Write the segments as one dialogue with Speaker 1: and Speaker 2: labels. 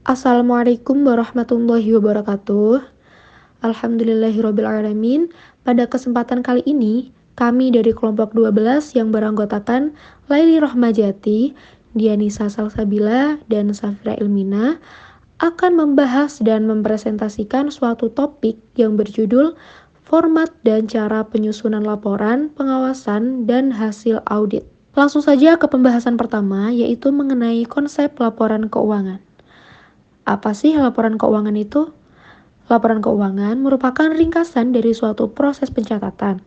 Speaker 1: Assalamualaikum warahmatullahi wabarakatuh. Alhamdulillahirrabbilalamin. Pada kesempatan kali ini, kami dari kelompok 12 yang beranggotakan Laili Rohmajati, Dianisa Salsabila, dan Safira Ilmina akan membahas dan mempresentasikan suatu topik yang berjudul format dan cara penyusunan laporan, pengawasan, dan hasil audit. Langsung saja ke pembahasan pertama, yaitu mengenai konsep laporan keuangan. Apa sih laporan keuangan itu? Laporan keuangan merupakan ringkasan dari suatu proses pencatatan.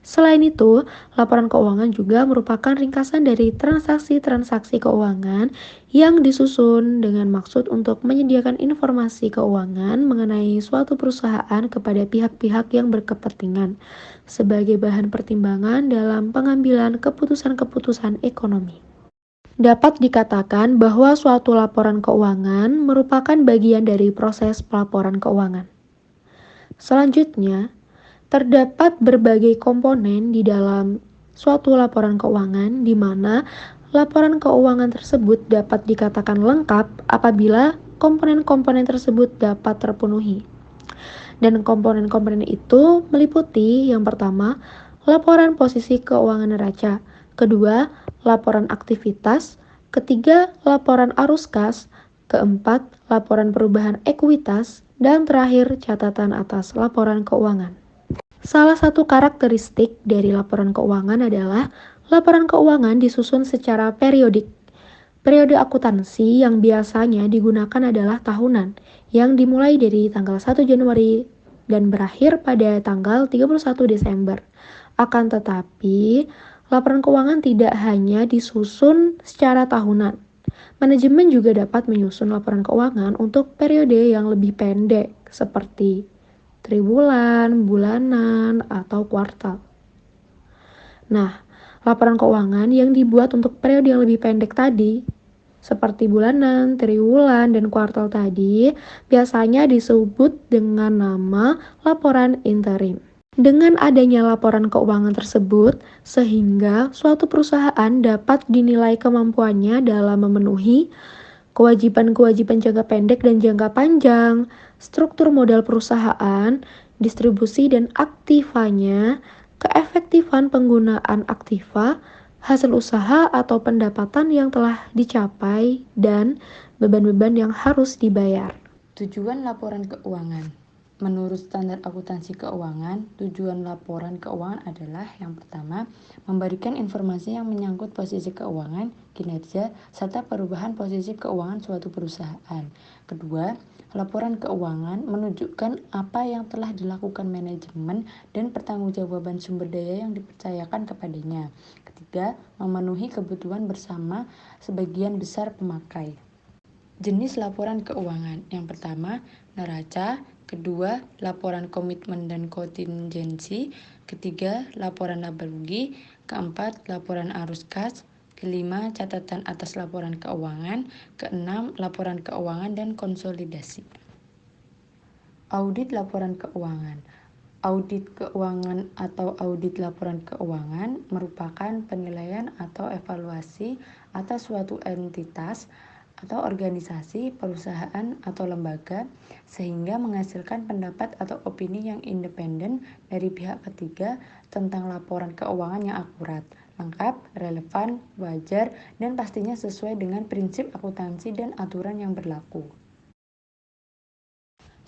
Speaker 1: Selain itu, laporan keuangan juga merupakan ringkasan dari transaksi-transaksi keuangan yang disusun dengan maksud untuk menyediakan informasi keuangan mengenai suatu perusahaan kepada pihak-pihak yang berkepentingan sebagai bahan pertimbangan dalam pengambilan keputusan-keputusan ekonomi. Dapat dikatakan bahwa suatu laporan keuangan merupakan bagian dari proses pelaporan keuangan. Selanjutnya, terdapat berbagai komponen di dalam suatu laporan keuangan di mana laporan keuangan tersebut dapat dikatakan lengkap apabila komponen-komponen tersebut dapat terpenuhi. Dan komponen-komponen itu meliputi yang pertama, laporan posisi keuangan neraca, kedua, laporan aktivitas, ketiga, laporan arus kas, keempat, laporan perubahan ekuitas, dan terakhir, catatan atas laporan keuangan. Salah satu karakteristik dari laporan keuangan adalah laporan keuangan disusun secara periodik. Periode akuntansi yang biasanya digunakan adalah tahunan, yang dimulai dari tanggal 1 Januari dan berakhir pada tanggal 31 Desember. Akan tetapi, laporan keuangan tidak hanya disusun secara tahunan. Manajemen juga dapat menyusun laporan keuangan untuk periode yang lebih pendek, seperti triwulan, bulanan, atau kuartal. Nah, laporan keuangan yang dibuat untuk periode yang lebih pendek tadi, seperti bulanan, triwulan, dan kuartal tadi, biasanya disebut dengan nama laporan interim. Dengan adanya laporan keuangan tersebut, sehingga suatu perusahaan dapat dinilai kemampuannya dalam memenuhi kewajiban-kewajiban jangka pendek dan jangka panjang, struktur modal perusahaan, distribusi dan aktivanya, keefektifan penggunaan aktiva, hasil usaha atau pendapatan yang telah dicapai, dan beban-beban yang harus dibayar.
Speaker 2: Tujuan laporan keuangan. Menurut standar akuntansi keuangan, tujuan laporan keuangan adalah yang pertama, memberikan informasi yang menyangkut posisi keuangan, kinerja, serta perubahan posisi keuangan suatu perusahaan. Kedua, laporan keuangan menunjukkan apa yang telah dilakukan manajemen dan pertanggungjawaban sumber daya yang dipercayakan kepadanya. Ketiga, memenuhi kebutuhan bersama sebagian besar pemakai. Jenis laporan keuangan. Yang pertama, neraca. Kedua, laporan komitmen dan kontingensi. Ketiga, laporan laba rugi. Keempat, laporan arus kas. Kelima, catatan atas laporan keuangan. Keenam, laporan keuangan dan konsolidasi. Audit laporan keuangan. Audit keuangan atau audit laporan keuangan merupakan penilaian atau evaluasi atas suatu entitas atau organisasi, perusahaan, atau lembaga, sehingga menghasilkan pendapat atau opini yang independen dari pihak ketiga tentang laporan keuangan yang akurat, lengkap, relevan, wajar, dan pastinya sesuai dengan prinsip akuntansi dan aturan yang berlaku.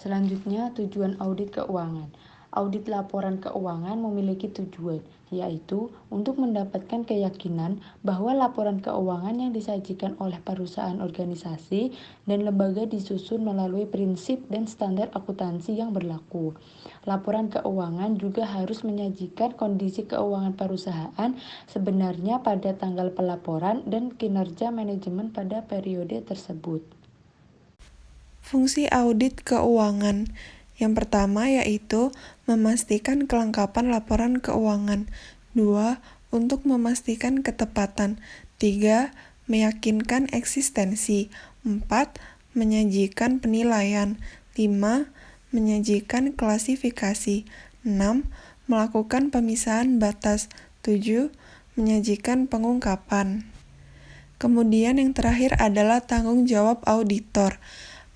Speaker 2: Selanjutnya, tujuan audit keuangan. Audit laporan keuangan memiliki tujuan, yaitu untuk mendapatkan keyakinan bahwa laporan keuangan yang disajikan oleh perusahaan, organisasi, dan lembaga disusun melalui prinsip dan standar akuntansi yang berlaku. Laporan keuangan juga harus menyajikan kondisi keuangan perusahaan sebenarnya pada tanggal pelaporan dan kinerja manajemen pada periode tersebut.
Speaker 3: Fungsi audit keuangan. Yang pertama yaitu memastikan kelengkapan laporan keuangan. 2. Untuk memastikan ketepatan. 3. Meyakinkan eksistensi. 4. Menyajikan penilaian. 5. Menyajikan klasifikasi. 6. Melakukan pemisahan batas. 7. Menyajikan pengungkapan. Kemudian yang terakhir adalah tanggung jawab auditor.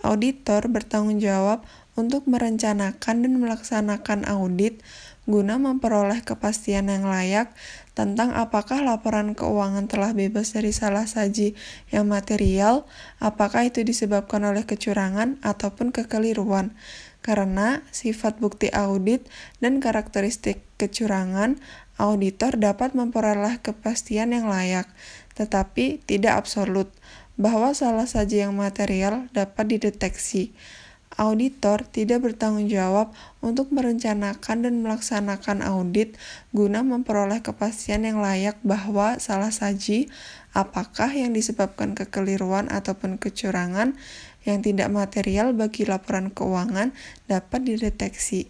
Speaker 3: Auditor bertanggung jawab untuk merencanakan dan melaksanakan audit guna memperoleh kepastian yang layak tentang apakah laporan keuangan telah bebas dari salah saji yang material, apakah itu disebabkan oleh kecurangan ataupun kekeliruan. Karena sifat bukti audit dan karakteristik kecurangan, auditor dapat memperoleh kepastian yang layak, tetapi tidak absolut, bahwa salah saji yang material dapat dideteksi. Auditor tidak bertanggung jawab untuk merencanakan dan melaksanakan audit guna memperoleh kepastian yang layak bahwa salah saji, apakah yang disebabkan kekeliruan ataupun kecurangan yang tidak material bagi laporan keuangan, dapat dideteksi.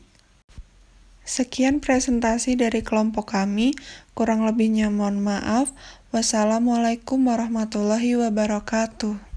Speaker 3: Sekian presentasi dari kelompok kami, kurang lebihnya mohon maaf. Wassalamualaikum warahmatullahi wabarakatuh.